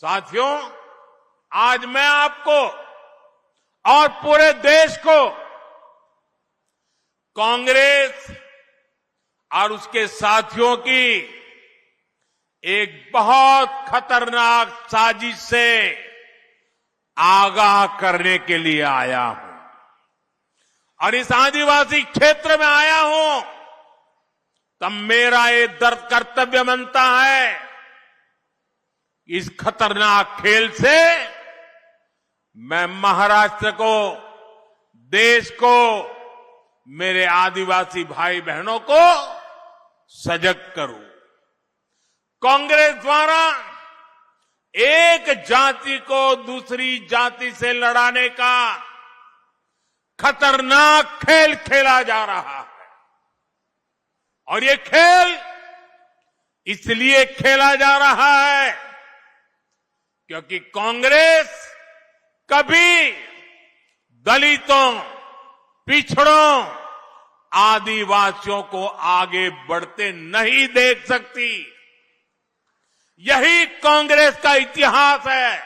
साथियों, आज मैं आपको और पूरे देश को कांग्रेस और उसके साथियों की एक बहुत खतरनाक साजिश से आगाह करने के लिए आया हूं और इस आदिवासी क्षेत्र में आया हूं तब मेरा ये दर्द कर्तव्य बनता है। इस खतरनाक खेल से मैं महाराष्ट्र को, देश को, मेरे आदिवासी भाई बहनों को सजग करूं। कांग्रेस द्वारा एक जाति को दूसरी जाति से लड़ाने का खतरनाक खेल खेला जा रहा है और ये खेल इसलिए खेला जा रहा है क्योंकि कांग्रेस कभी दलितों, पिछड़ों, आदिवासियों को आगे बढ़ते नहीं देख सकती। यही कांग्रेस का इतिहास है।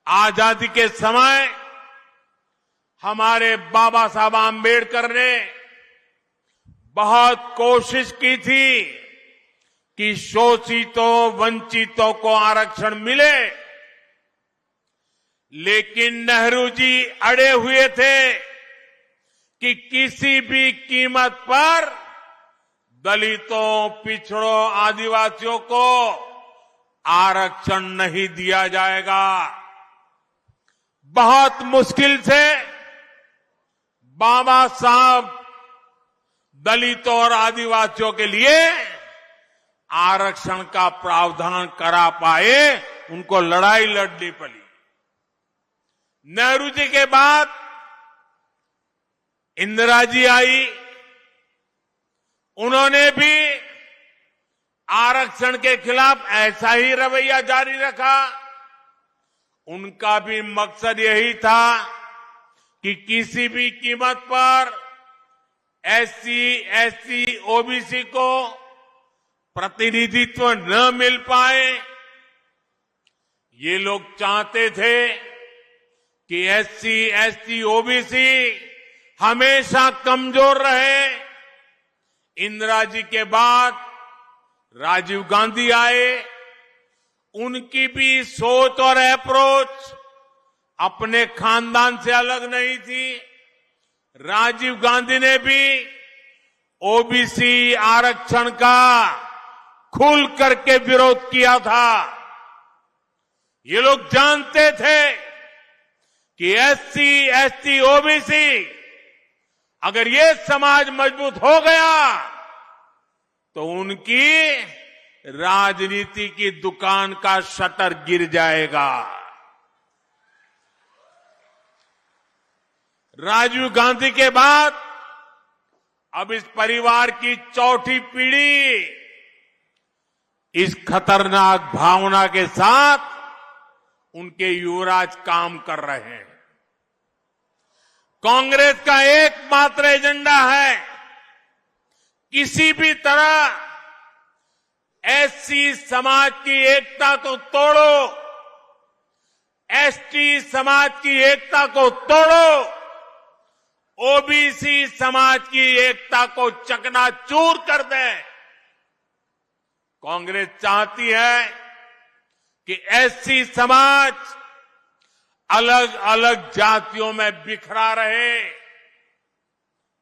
आजादी के समय हमारे बाबा साहब आंबेडकर ने बहुत कोशिश की थी कि शोषितों, वंचितों को आरक्षण मिले, लेकिन नेहरू जी अड़े हुए थे कि किसी भी कीमत पर दलितों, पिछड़ों, आदिवासियों को आरक्षण नहीं दिया जाएगा। बहुत मुश्किल से बाबा साहब दलितों और आदिवासियों के लिए आरक्षण का प्रावधान करा पाए, उनको लड़ाई लड़नी पड़ी। नेहरू जी के बाद इंदिरा जी आई, उन्होंने भी आरक्षण के खिलाफ ऐसा ही रवैया जारी रखा। उनका भी मकसद यही था कि किसी भी कीमत पर एससी, एसटी, ओबीसी को प्रतिनिधित्व न मिल पाए। ये लोग चाहते थे कि एससी, एसटी, ओबीसी हमेशा कमजोर रहे। इंदिरा जी के बाद राजीव गांधी आए, उनकी भी सोच और अप्रोच अपने खानदान से अलग नहीं थी। राजीव गांधी ने भी ओबीसी आरक्षण का खुल करके विरोध किया था। ये लोग जानते थे कि एससी, एसटी, ओबीसी अगर ये समाज मजबूत हो गया तो उनकी राजनीति की दुकान का शटर गिर जाएगा। राजीव गांधी के बाद अब इस परिवार की चौथी पीढ़ी इस खतरनाक भावना के साथ उनके युवराज काम कर रहे हैं। कांग्रेस का एकमात्र एजेंडा है किसी भी तरह एससी समाज की एकता को तोड़ो, एसटी समाज की एकता को तोड़ो, ओबीसी समाज की एकता को चकनाचूर कर दे। कांग्रेस चाहती है कि एससी समाज अलग अलग जातियों में बिखरा रहे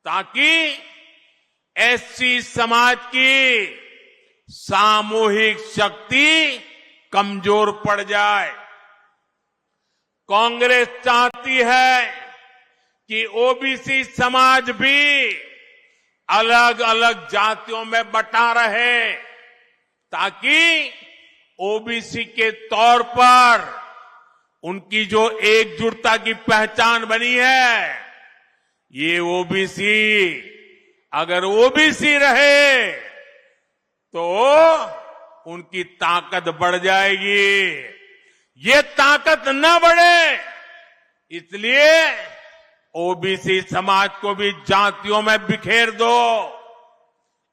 ताकि एससी समाज की सामूहिक शक्ति कमजोर पड़ जाए। कांग्रेस चाहती है कि ओबीसी समाज भी अलग अलग जातियों में बटा रहे ताकि ओबीसी के तौर पर उनकी जो एकजुटता की पहचान बनी है, ये ओबीसी अगर ओबीसी रहे तो उनकी ताकत बढ़ जाएगी। ये ताकत न बढ़े इसलिए ओबीसी समाज को भी जातियों में बिखेर दो।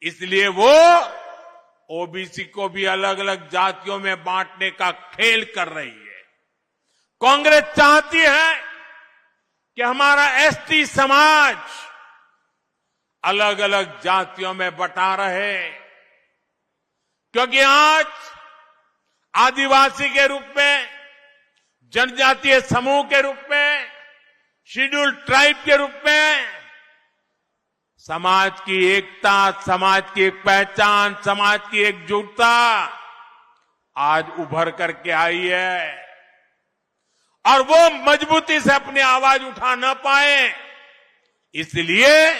इसलिए वो ओबीसी को भी अलग अलग जातियों में बांटने का खेल कर रही है। कांग्रेस चाहती है कि हमारा एसटी समाज अलग अलग जातियों में बटा रहे, क्योंकि आज आदिवासी के रूप में, जनजातीय समूह के रूप में, शेड्यूल्ड ट्राइब के रूप में समाज की एकता, समाज की एक पहचान, समाज की एकजुटता आज उभर करके आई है। और वो मजबूती से अपनी आवाज उठा न पाए, इसलिए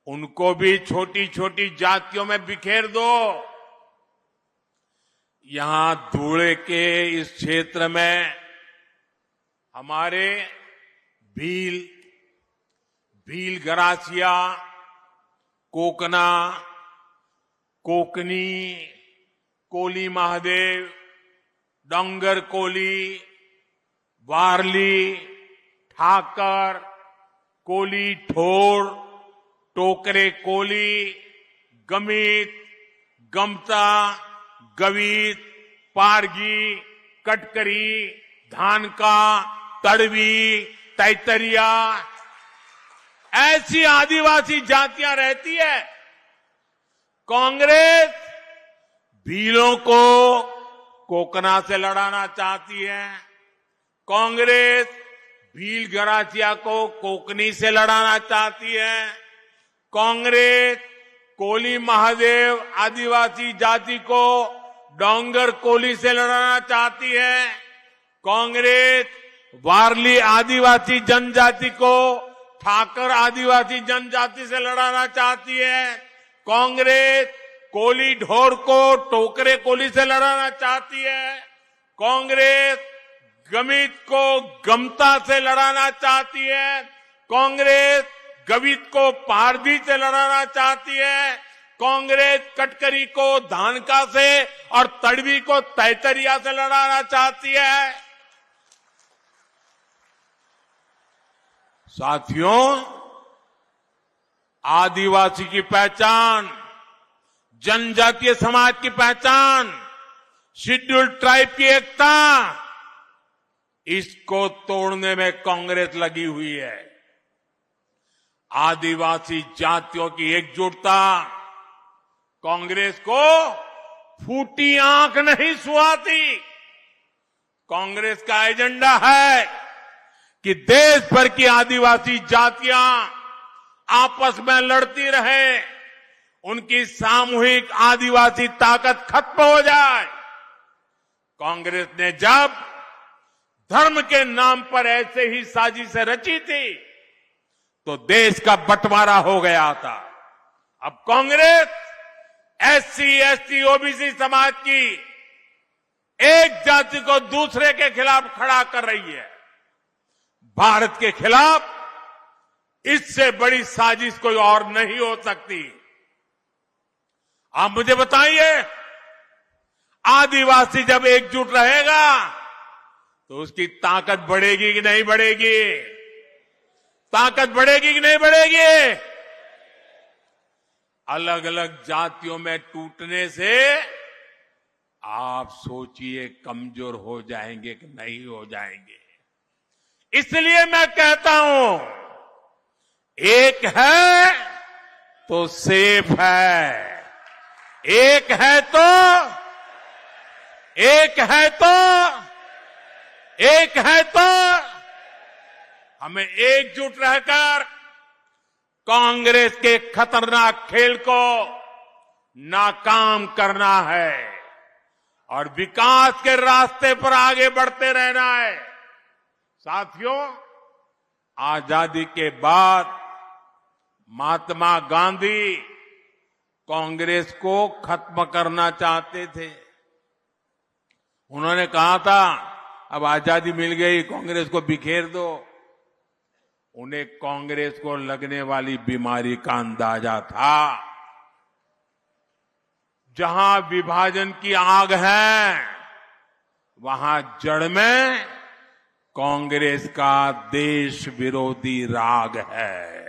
उनको भी छोटी छोटी जातियों में बिखेर दो। यहां धुले के इस क्षेत्र में हमारे भील गरासिया, कोकना, कोकनी, कोली महादेव, डोंगर कोली, वारली, ठाकर, कोली ठोर, टोकरे कोली, गमित, गमता, गवीत, पारगी, कटकरी, धानका, तड़वी, तैतरिया, ऐसी आदिवासी जातियां रहती है। कांग्रेस भीलों को कोकना से लड़ाना चाहती है, कांग्रेस भील गरासिया को कोकनी से लड़ाना चाहती है, कांग्रेस कोली महादेव आदिवासी जाति को डोंगर कोली से लड़ाना चाहती है, कांग्रेस वारली आदिवासी जनजाति को ठाकर आदिवासी जनजाति से लड़ाना चाहती है, कांग्रेस कोली ढोर को टोकरे कोली से लड़ाना चाहती है, कांग्रेस गमित को गमता से लड़ाना चाहती है, कांग्रेस गवित को पारधी से लड़ाना चाहती है, कांग्रेस कटकरी को धानका से और तड़वी को तैतरिया से लड़ाना चाहती है। साथियों, आदिवासी की पहचान, जनजातीय समाज की पहचान, शेड्यूल्ड ट्राइब की एकता, इसको तोड़ने में कांग्रेस लगी हुई है। आदिवासी जातियों की एकजुटता कांग्रेस को फूटी आंख नहीं सुहाती। कांग्रेस का एजेंडा है कि देश भर की आदिवासी जातियां आपस में लड़ती रहे, उनकी सामूहिक आदिवासी ताकत खत्म हो जाए। कांग्रेस ने जब धर्म के नाम पर ऐसे ही साजिशें रची थी तो देश का बंटवारा हो गया था। अब कांग्रेस एससी, एसटी, ओबीसी समाज की एक जाति को दूसरे के खिलाफ खड़ा कर रही है। भारत के खिलाफ इससे बड़ी साजिश कोई और नहीं हो सकती। आप मुझे बताइए, आदिवासी जब एकजुट रहेगा तो उसकी ताकत बढ़ेगी कि नहीं बढ़ेगी? ताकत बढ़ेगी कि नहीं बढ़ेगी? अलग अलग जातियों में टूटने से आप सोचिए कमजोर हो जाएंगे कि नहीं हो जाएंगे। इसलिए मैं कहता हूं, एक है तो सेफ है, एक है तो हमें एकजुट रहकर कांग्रेस के खतरनाक खेल को नाकाम करना है और विकास के रास्ते पर आगे बढ़ते रहना है। साथियों, आजादी के बाद महात्मा गांधी कांग्रेस को खत्म करना चाहते थे। उन्होंने कहा था अब आजादी मिल गई, कांग्रेस को बिखेर दो। उन्हें कांग्रेस को लगने वाली बीमारी का अंदाजा था। जहां विभाजन की आग है, वहां जड़ में कांग्रेस का देश विरोधी राग है।